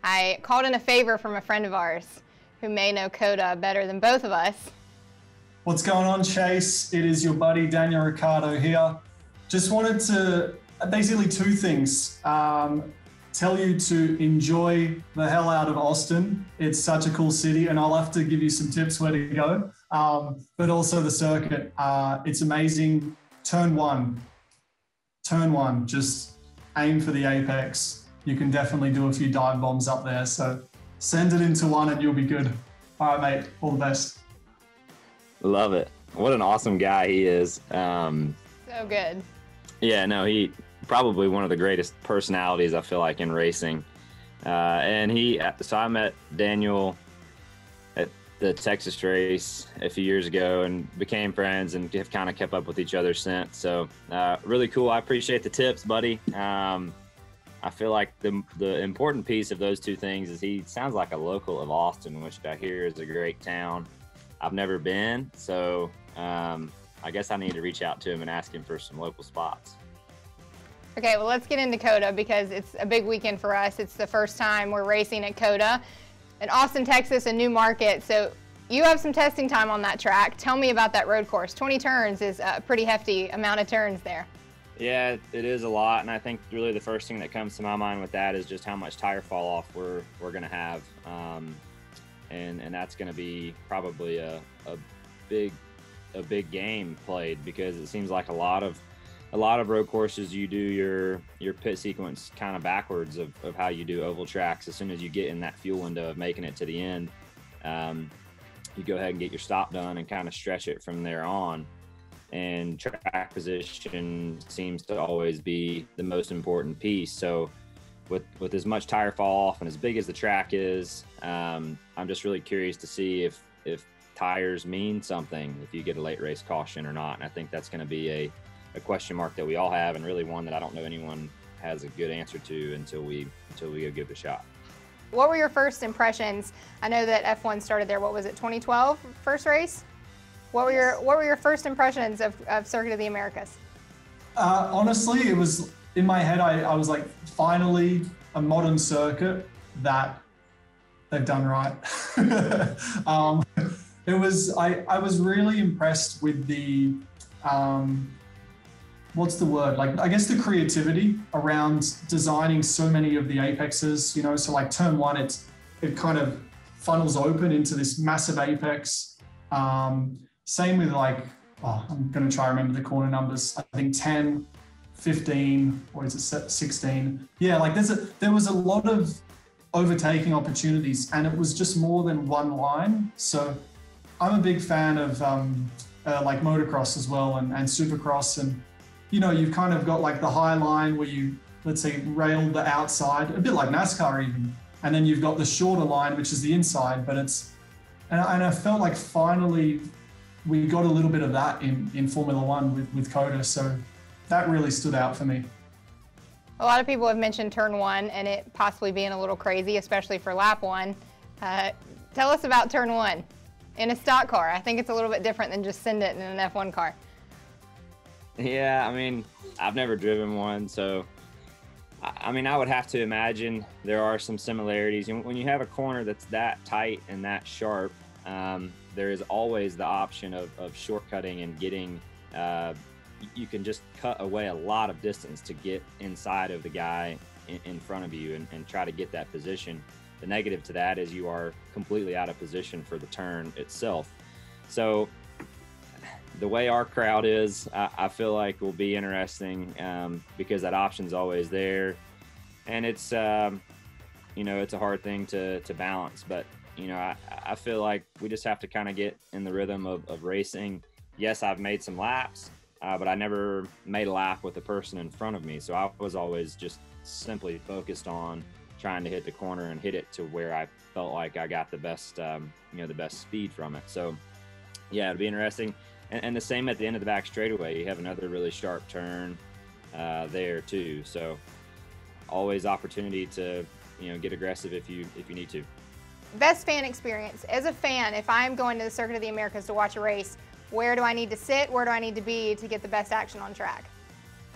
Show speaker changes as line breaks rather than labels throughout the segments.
I called in a favor from a friend of ours who may know COTA better than both of us.
What's going on, Chase? It is your buddy Daniel Ricciardo here. Just wanted to, basically two things. Tell you to enjoy the hell out of Austin. It's such a cool city, and I'll have to give you some tips where to go. But also the circuit. It's amazing. Turn one, just aim for the apex. You can definitely do a few dive bombs up there. So send it into one and you'll be good. All right, mate, all the best.
Love it. What an awesome guy he is.
So good.
Yeah, no, he probably one of the greatest personalities I feel like in racing. So I met Daniel at the Texas race a few years ago and became friends and have kind of kept up with each other since. So really cool. I appreciate the tips, buddy. I feel like the important piece of those two things is he sounds like a local of Austin, which I hear is a great town. I've never been, so I guess I need to reach out to him and ask him for some local spots.
Okay, well, let's get into COTA because it's a big weekend for us. It's the first time we're racing at COTA in Austin, Texas, a new market. So you have some testing time on that track. Tell me about that road course. 20 turns is a pretty hefty amount of turns there.
Yeah, it is a lot, and I think really the first thing that comes to my mind with that is just how much tire fall off we're going to have, and that's going to be probably a big game played because it seems like a lot of road courses you do your pit sequence kind of backwards of how you do oval tracks. As soon as you get in that fuel window of making it to the end, you go ahead and get your stop done and kind of stretch it from there on. And track position seems to always be the most important piece. So with as much tire fall off and as big as the track is, I'm just really curious to see if tires mean something, if you get a late race caution or not. And I think that's going to be a question mark that we all have, and really one that I don't know anyone has a good answer to until we go give it a shot.
What were your first impressions? I know that F1 started there, what was it, 2012 first race? What were your first impressions of Circuit of the Americas?
Honestly, it was in my head. I was like, finally, a modern circuit that they've done right. I was really impressed with the what's the word? Like, I guess the creativity around designing so many of the apexes. You know, so like turn one, it kind of funnels open into this massive apex. Same with like, I'm going to try to remember the corner numbers. I think 10, 15, or is it 16? Yeah, like there was a lot of overtaking opportunities, and it was just more than one line. So I'm a big fan of like motocross as well and supercross. And, you know, you've kind of got like the high line where you, let's say, rail the outside, a bit like NASCAR even. And then you've got the shorter line, which is the inside, but and I felt like finally we got a little bit of that in Formula One with COTA, so that really stood out for me.
A lot of people have mentioned turn one and it possibly being a little crazy, especially for lap one. Tell us about turn one in a stock car. I think it's a little bit different than just send it in an F1 car.
Yeah, I mean, I've never driven one, so I mean, I would have to imagine there are some similarities. When you have a corner that's that tight and that sharp, there is always the option of shortcutting and getting, you can just cut away a lot of distance to get inside of the guy in front of you and try to get that position. The negative to that is you are completely out of position for the turn itself. So the way our crowd is, I feel like will be interesting because that option's always there. And it's, you know, it's a hard thing to balance, but you know, I feel like we just have to kind of get in the rhythm of racing. Yes, I've made some laps, but I never made a lap with the person in front of me. So I was always just simply focused on trying to hit the corner and hit it to where I felt like I got the best, you know, the best speed from it. So yeah, it'll be interesting. And the same at the end of the back straightaway. You have another really sharp turn there too. So always opportunity to, you know, get aggressive if you need to.
Best fan experience. As a fan, if I'm going to the Circuit of the Americas to watch a race, where do I need to sit? Where do I need to be to get the best action on track?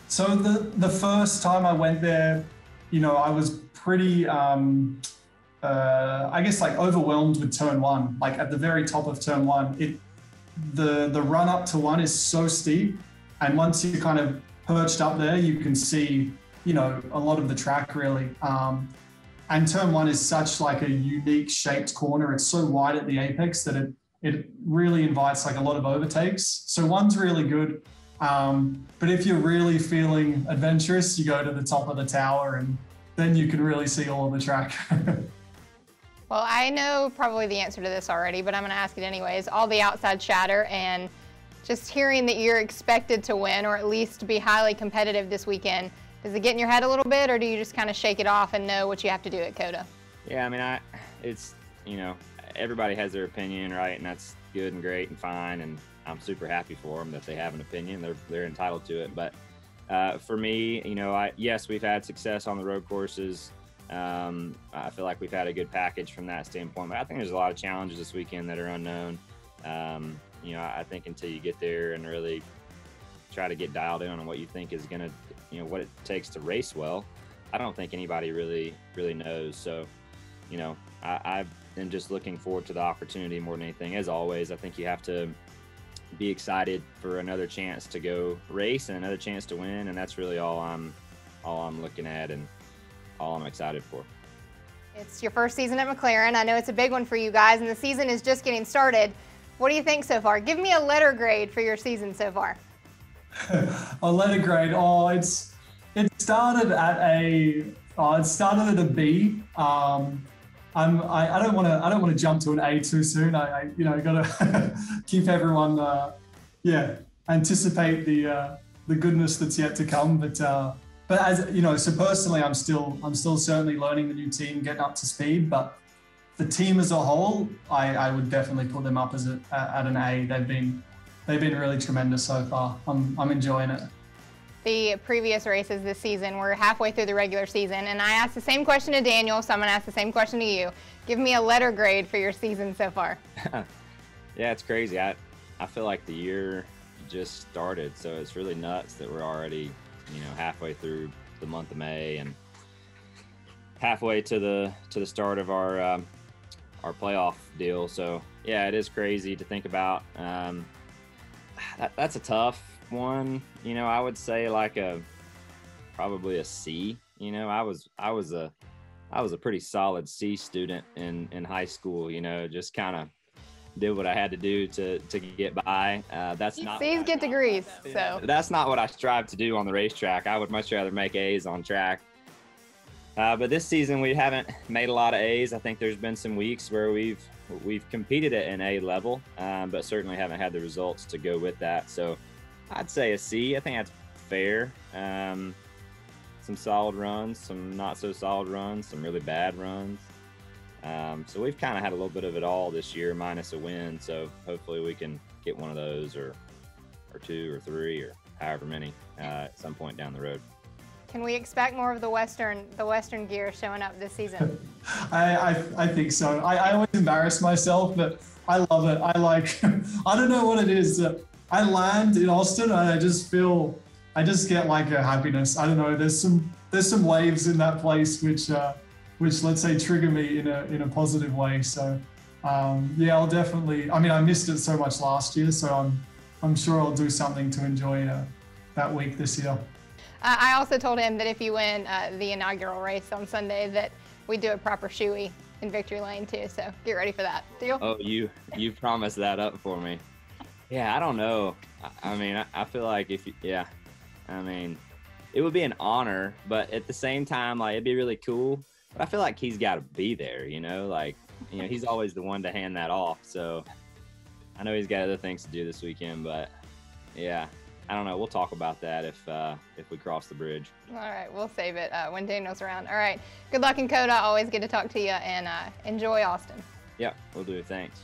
So the first time I went there, you know, I was pretty I guess like overwhelmed with turn one. Like at the very top of turn one, the run up to one is so steep, and once you're kind of perched up there, you can see, you know, a lot of the track really. And turn one is such like a unique shaped corner. It's so wide at the apex that it really invites like a lot of overtakes. So one's really good. But if you're really feeling adventurous, you go to the top of the tower and then you can really see all of the track.
Well, I know probably the answer to this already, but I'm going to ask it anyways. All the outside chatter and just hearing that you're expected to win or at least be highly competitive this weekend, does it get in your head a little bit, or do you just kind of shake it off and know what you have to do at COTA?
Yeah, I mean, it's, you know, everybody has their opinion, right? And that's good and great and fine. And I'm super happy for them that they have an opinion. They're entitled to it. But for me, you know, yes, we've had success on the road courses. I feel like we've had a good package from that standpoint, but I think there's a lot of challenges this weekend that are unknown. You know, I think until you get there and really try to get dialed in on what you think is going to, you know, what it takes to race well, I don't think anybody really knows. So, you know, I am just looking forward to the opportunity more than anything. As always, I think you have to be excited for another chance to go race and another chance to win, and that's really all I'm looking at and all I'm excited for.
It's your first season at McLaren. I know it's a big one for you guys, and the season is just getting started. What do you think so far? Give me a letter grade for your season so far.
A letter grade. Oh, it started at a B. I don't want to jump to an A too soon. I you know, gotta keep everyone anticipate the goodness that's yet to come. But as you know, so personally, I'm still certainly learning the new team, getting up to speed. But the team as a whole, I would definitely put them up as at an A. They've been really tremendous so far. I'm enjoying it.
The previous races this season were halfway through the regular season, and I asked the same question to Daniel, so I'm going to ask the same question to you. Give me a letter grade for your season so far.
Yeah, it's crazy. I feel like the year just started, so it's really nuts that we're already, you know, halfway through the month of May and halfway to the start of our playoff deal. So yeah, it is crazy to think about. That's a tough one. You know, I would say like probably a C. You know, I was a pretty solid C student in high school. You know, just kind of did what I had to do to get by. That's not
C's get degrees, so
that's not what I strive to do on the racetrack. I would much rather make A's on track. But this season we haven't made a lot of A's. I think there's been some weeks where we've competed at an A level, but certainly haven't had the results to go with that. So I'd say a C. I think that's fair. Some solid runs, some not so solid runs, some really bad runs. So we've kind of had a little bit of it all this year, minus a win. So hopefully we can get one of those or two or three or however many at some point down the road.
Can we expect more of the Western gear showing up this season?
I think so. I always embarrass myself, but I love it. I don't know what it is. I land in Austin and I just get like a happiness. I don't know. There's some waves in that place which let's say trigger me in a positive way. So yeah, I'll definitely. I mean, I missed it so much last year, so I'm sure I'll do something to enjoy that week this year.
I also told him that if you win the inaugural race on Sunday, that we do a proper shoey in victory lane too. So get ready for that. Deal?
Oh, you promised that up for me. Yeah, I don't know. I mean, I feel like I mean, it would be an honor, but at the same time, like, it'd be really cool. But I feel like he's got to be there, you know? Like, you know, he's always the one to hand that off. So I know he's got other things to do this weekend, but yeah, I don't know. We'll talk about that if we cross the bridge.
All right, we'll save it when Daniel's around. All right, good luck in COTA. Always good to talk to you, and enjoy Austin.
Yeah, we'll do. Thanks.